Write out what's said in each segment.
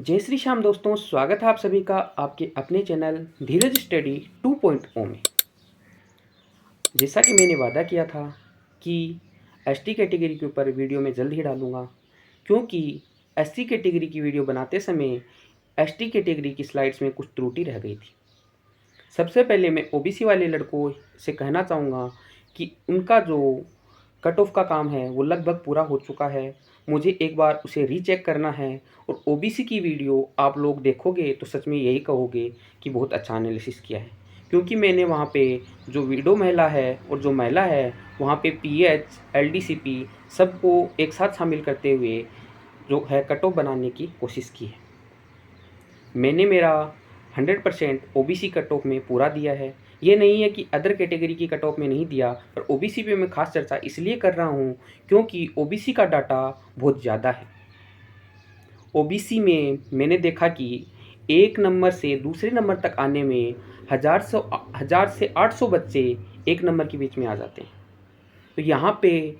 जय श्री श्याम दोस्तों, स्वागत है आप सभी का आपके अपने चैनल धीरज स्टडी 2.0 में। जैसा कि मैंने वादा किया था कि एसटी कैटेगरी के ऊपर वीडियो मैं जल्द ही डालूंगा, क्योंकि एससी कैटेगरी की वीडियो बनाते समय एसटी कैटेगरी की स्लाइड्स में कुछ त्रुटि रह गई थी। सबसे पहले मैं ओबीसी वाले लड़कों से कहना चाहूँगा कि उनका जो कट ऑफ का काम है वो लगभग पूरा हो चुका है। मुझे एक बार उसे रीचेक करना है और ओबीसी की वीडियो आप लोग देखोगे तो सच में यही कहोगे कि बहुत अच्छा एनालिसिस किया है, क्योंकि मैंने वहाँ पे जो विडो महिला है और जो महिला है वहाँ पे पीएच एलडीसीपी सबको एक साथ शामिल करते हुए जो है कट ऑफ बनाने की कोशिश की है। मैंने मेरा 100% ओबीसी कट ऑफ में पूरा दिया है। ये नहीं है कि अदर कैटेगरी की कट ऑफ में नहीं दिया, पर ओबीसी पे मैं खास चर्चा इसलिए कर रहा हूँ क्योंकि ओबीसी का डाटा बहुत ज़्यादा है। ओबीसी में मैंने देखा कि एक नंबर से दूसरे नंबर तक आने में 1000 से 800 बच्चे एक नंबर के बीच में आ जाते हैं। तो यहाँ पे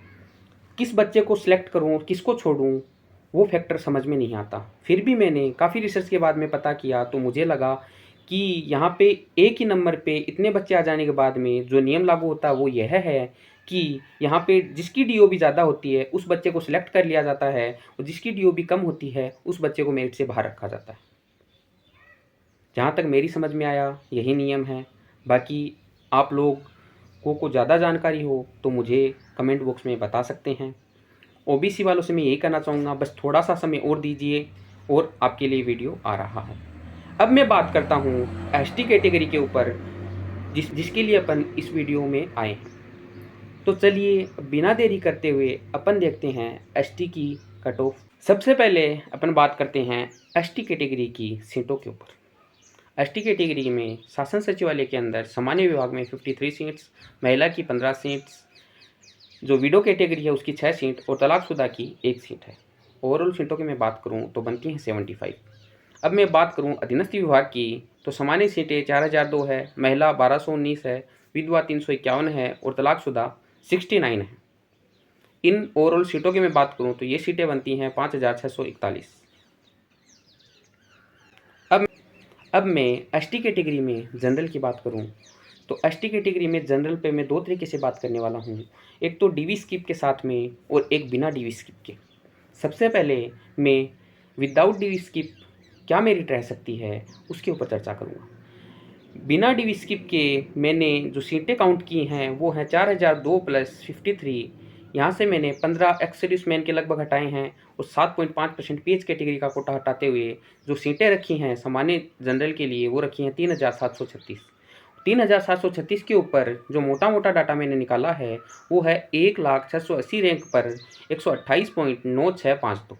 किस बच्चे को सिलेक्ट करूँ, किसको छोड़ूँ, वो फैक्टर समझ में नहीं आता। फिर भी मैंने काफ़ी रिसर्च के बाद में पता किया तो मुझे लगा कि यहाँ पे एक ही नंबर पे इतने बच्चे आ जाने के बाद में जो नियम लागू होता है वो यह है कि यहाँ पे जिसकी डीओबी ज़्यादा होती है उस बच्चे को सिलेक्ट कर लिया जाता है और जिसकी डीओबी कम होती है उस बच्चे को मेरिट से बाहर रखा जाता है। जहाँ तक मेरी समझ में आया यही नियम है। बाकी आप लोग को ज़्यादा जानकारी हो तो मुझे कमेंट बॉक्स में बता सकते हैं। ओबीसी वालों से मैं यही कहना चाहूँगा, बस थोड़ा सा समय और दीजिए और आपके लिए वीडियो आ रहा है। अब मैं बात करता हूँ एसटी कैटेगरी के ऊपर जिसके लिए अपन इस वीडियो में आए हैं। तो चलिए बिना देरी करते हुए अपन देखते हैं एसटी की कट ऑफ। सबसे पहले अपन बात करते हैं एसटी कैटेगरी की सीटों के ऊपर। एसटी कैटेगरी में शासन सचिवालय के अंदर सामान्य विभाग में 53 सीट्स, महिला की 15 सीट्स, जो विडो कैटेगरी है उसकी 6 सीट और तलाकशुदा की 1 सीट है। ओवरऑल सीटों की मैं बात करूं तो बनती हैं 75। अब मैं बात करूं अधीनस्थ विभाग की तो सामान्य सीटें 4002 है, महिला 1219 है, विधवा 351 है और तलाकशुदा 69 है। इन ओवरऑल सीटों की मैं बात करूं तो ये सीटें बनती हैं 5641। अब मैं एसटी कैटेगरी में जनरल की बात करूं तो एसटी कैटेगरी में जनरल पे मैं दो तरीके से बात करने वाला हूं, एक तो डीवी स्किप के साथ में और एक बिना डीवी स्किप के। सबसे पहले मैं विदाउट डीवी स्किप क्या मेरिट रह सकती है उसके ऊपर चर्चा करूंगा। बिना डीवी स्किप के मैंने जो सीटें काउंट की हैं वो हैं 4002 प्लस 53। यहाँ से मैंने 15 एक्स मैन के लगभग हटाए हैं और 7.5% पीएच कैटेगरी का कोटा हटाते हुए जो सीटें रखी हैं सामान्य जनरल के लिए वो रखी हैं 3736। 3736 के ऊपर जो मोटा मोटा डाटा मैंने निकाला है वो है 1,06,80 रैंक पर 128.9652।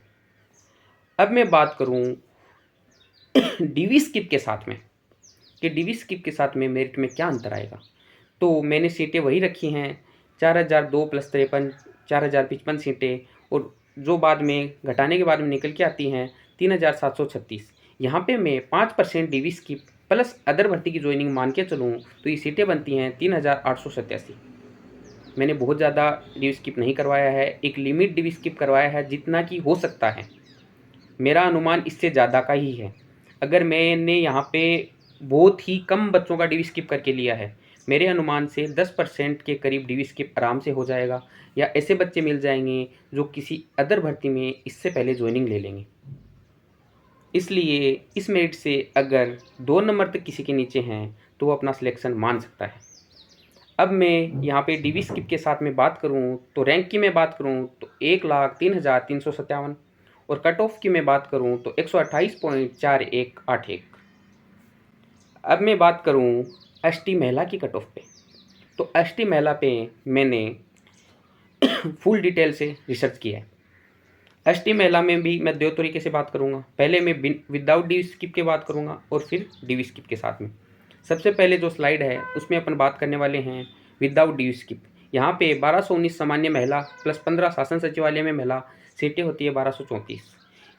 अब मैं बात करूं डीवी स्किप के साथ में कि डीवी स्किप के साथ में मेरिट में क्या अंतर आएगा, तो मैंने सीटें वही रखी हैं 4002 प्लस 53, 4055 सीटें, और जो बाद में घटाने के बाद में निकल के आती हैं 3736। यहाँ पे मैं 5% डीवी स्किप प्लस अदर भर्ती की ज्वाइनिंग मान के चलूँ तो ये सीटें बनती हैं 3887। मैंने बहुत ज़्यादा डीवी स्किप नहीं करवाया है, एक लिमिट डीवी स्किप करवाया है जितना कि हो सकता है। मेरा अनुमान इससे ज़्यादा का ही है। अगर मैंने यहाँ पे बहुत ही कम बच्चों का डीवी स्किप करके लिया है, मेरे अनुमान से 10% के करीब डीवी स्किप आराम से हो जाएगा, या ऐसे बच्चे मिल जाएंगे जो किसी अदर भर्ती में इससे पहले ज्वाइनिंग ले लेंगे। इसलिए इस मेरिट से अगर 2 नंबर तक किसी के नीचे हैं तो वो अपना सिलेक्शन मान सकता है। अब मैं यहाँ पे डीवी स्किप के साथ में बात करूँ तो रैंक की मैं बात करूँ तो 1,03,357 और कट ऑफ की मैं बात करूँ तो 128.4181। अब मैं बात करूँ एसटी महिला की कट ऑफ पे, तो एसटी महिला पे मैंने फुल डिटेल से रिसर्च किया है। एसटी महिला में भी मैं 2 तरीके से बात करूँगा। पहले मैं विदाउट डीवी स्किप की बात करूँगा और फिर डीवी स्किप के साथ में। सबसे पहले जो स्लाइड है उसमें अपन बात करने वाले हैं विदाउट डीवी स्किप। यहाँ पे 1219 सामान्य महिला प्लस 15 शासन सचिवालय में महिला सीटें होती है 1234।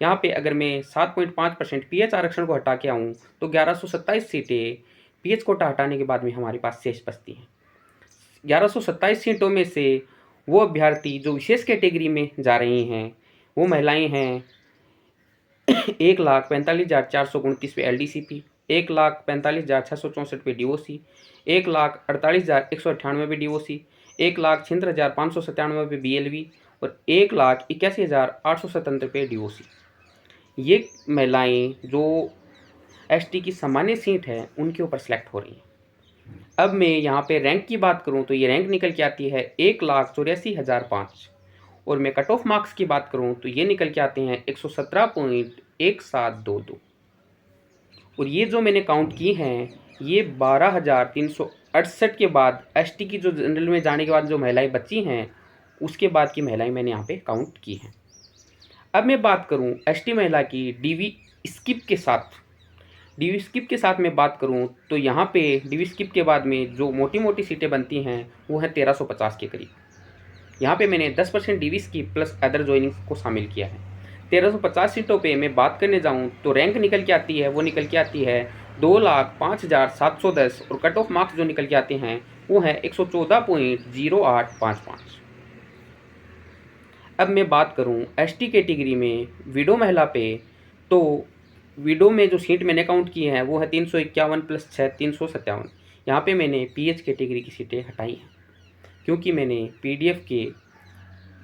यहाँ पे अगर मैं 7.5% पीएच आरक्षण को हटा के आऊँ तो 1127 सीटें पीएच कोटा हटाने के बाद में हमारे पास शेष बचती हैं। 1127 सीटों में से वो अभ्यर्थी जो विशेष कैटेगरी में जा रही हैं वो महिलाएं हैं 1,45,429 पे LDCP, 1,45,664 पे DOC, 1,48,198 पे DOC, 1,76,597 पे BLV और 1,81,877 पे DOC। ये महिलाएं जो ST की सामान्य सीट है उनके ऊपर सेलेक्ट हो रही हैं। अब मैं यहाँ पे रैंक की बात करूँ तो ये रैंक निकल के आती है 1,84,005 और मैं कट ऑफ मार्क्स की बात करूँ तो ये निकल के आते हैं 117.1722 और ये जो मैंने काउंट की हैं ये 12,368 के बाद ST की जो जनरल में जाने के बाद जो महिलाएं बची हैं उसके बाद की महिलाएं मैंने यहाँ पे काउंट की हैं। अब मैं बात करूँ ST महिला की DV स्किप के साथ मैं बात करूं तो यहाँ पे DV स्किप के बाद में जो मोटी मोटी सीटें बनती हैं वो है 1350 के करीब। यहाँ पे मैंने 10% DV skip plus other joining को शामिल किया है। 1350 सीटों पे मैं बात करने जाऊँ तो रैंक निकल के आती है 2,05,710 और कट ऑफ मार्क्स जो निकल के आते हैं वो है 114.0855। अब मैं बात करूँ ST कैटेगरी में विडो महिला पे तो विडो में जो सीट मैंने काउंट की हैं वो है 351 प्लस 6 357। यहाँ पे मैंने PH कैटेगरी की सीटें हटाई हैं क्योंकि मैंने PDF के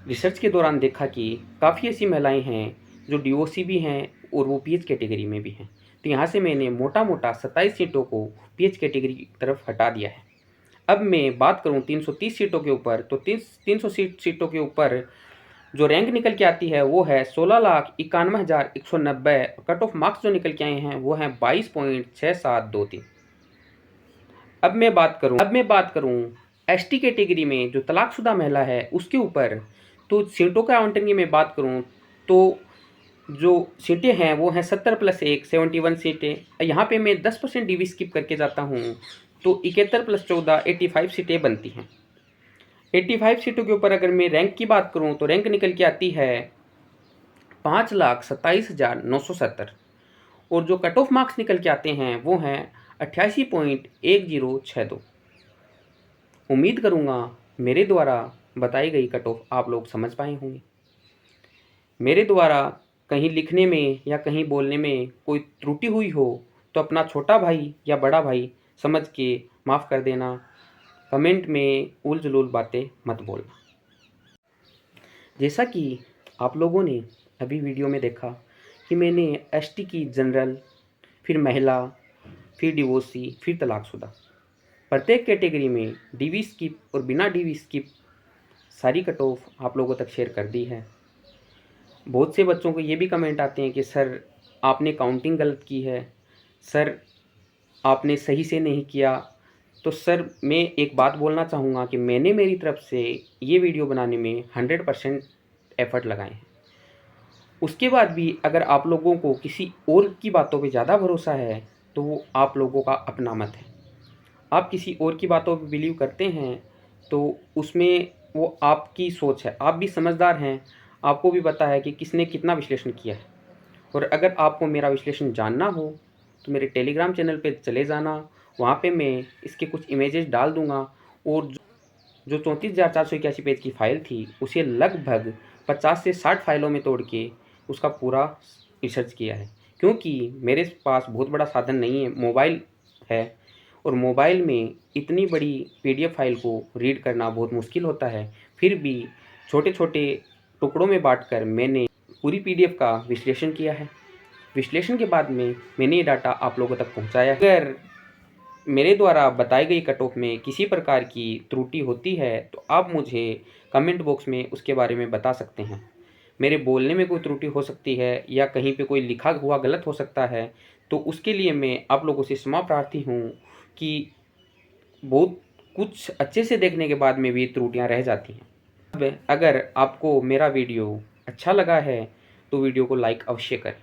रिसर्च के दौरान देखा कि काफ़ी ऐसी महिलाएं हैं जो DOC भी हैं और वो PH कैटेगरी में भी हैं। तो यहाँ से मैंने मोटा 27 सीटों को PH कैटेगरी की तरफ हटा दिया है। अब मैं बात करूँ 330 सीटों के ऊपर तो 300 सीटों के ऊपर जो रैंक निकल के आती है वो है 16,91,190। कट ऑफ मार्क्स जो निकल के आए हैं वो हैं 22.6723। अब मैं बात करूं ST कैटेगरी में जो तलाकशुदा महिला है उसके ऊपर तो सीटों का आवंटन की मैं बात करूं तो जो सीटें हैं वो हैं 70 + 1 71 सीटें। यहाँ पे मैं 10% DV स्किप करके जाता हूँ तो 71 + 14 85 सीटें बनती हैं। 85 सीटों के ऊपर अगर मैं रैंक की बात करूं तो रैंक निकल के आती है 5,27,970 और जो कट ऑफ मार्क्स निकल के आते हैं वो हैं 88.1062। उम्मीद करूंगा मेरे द्वारा बताई गई कट ऑफ आप लोग समझ पाए होंगे। मेरे द्वारा कहीं लिखने में या कहीं बोलने में कोई त्रुटि हुई हो तो अपना छोटा भाई या बड़ा भाई समझ के माफ़ कर देना। कमेंट में उल जलूल बातें मत बोलना। जैसा कि आप लोगों ने अभी वीडियो में देखा कि मैंने ST की जनरल, फिर महिला, फिर DOC, फिर तलाकशुदा प्रत्येक कैटेगरी में DV स्किप और बिना DV स्किप सारी कट ऑफ आप लोगों तक शेयर कर दी है। बहुत से बच्चों को ये भी कमेंट आते हैं कि सर आपने काउंटिंग गलत की है, सर आपने सही से नहीं किया। तो सर मैं एक बात बोलना चाहूँगा कि मैंने मेरी तरफ से ये वीडियो बनाने में 100% एफ़र्ट लगाए हैं। उसके बाद भी अगर आप लोगों को किसी और की बातों पे ज़्यादा भरोसा है तो वो आप लोगों का अपना मत है। आप किसी और की बातों पे बिलीव करते हैं तो उसमें वो आपकी सोच है। आप भी समझदार हैं, आपको भी पता है कि किसने कितना विश्लेषण किया है। और अगर आपको मेरा विश्लेषण जानना हो तो मेरे टेलीग्राम चैनल पे चले जाना, वहाँ पे मैं इसके कुछ इमेजेस डाल दूँगा। और जो 34,481 पेज की फ़ाइल थी उसे लगभग 50 से 60 फाइलों में तोड़ के उसका पूरा रिसर्च किया है। क्योंकि मेरे पास बहुत बड़ा साधन नहीं है, मोबाइल है और मोबाइल में इतनी बड़ी PDF फाइल को रीड करना बहुत मुश्किल होता है। फिर भी छोटे छोटे टुकड़ों में बांटकर मैंने पूरी PDF का विश्लेषण किया है। विश्लेषण के बाद में मैंने ये डाटा आप लोगों तक पहुंचाया। अगर मेरे द्वारा बताई गई कट ऑफ में किसी प्रकार की त्रुटि होती है तो आप मुझे कमेंट बॉक्स में उसके बारे में बता सकते हैं। मेरे बोलने में कोई त्रुटि हो सकती है या कहीं पे कोई लिखा हुआ गलत हो सकता है तो उसके लिए मैं आप लोगों से क्षमा प्रार्थी हूँ कि बहुत कुछ अच्छे से देखने के बाद में भी त्रुटियाँ रह जाती हैं। अब अगर आपको मेरा वीडियो अच्छा लगा है तो वीडियो को लाइक अवश्य करें,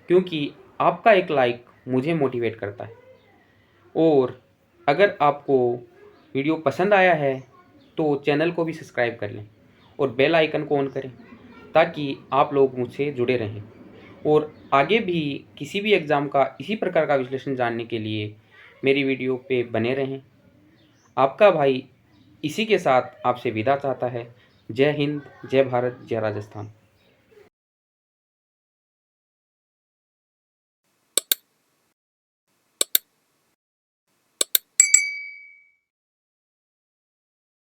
क्योंकि आपका एक लाइक मुझे मोटिवेट करता है। और अगर आपको वीडियो पसंद आया है तो चैनल को भी सब्सक्राइब कर लें और बेल आइकन को ऑन करें ताकि आप लोग मुझसे जुड़े रहें और आगे भी किसी भी एग्ज़ाम का इसी प्रकार का विश्लेषण जानने के लिए मेरी वीडियो पे बने रहें। आपका भाई इसी के साथ आपसे विदा चाहता है। जय हिंद, जय भारत, जय राजस्थान।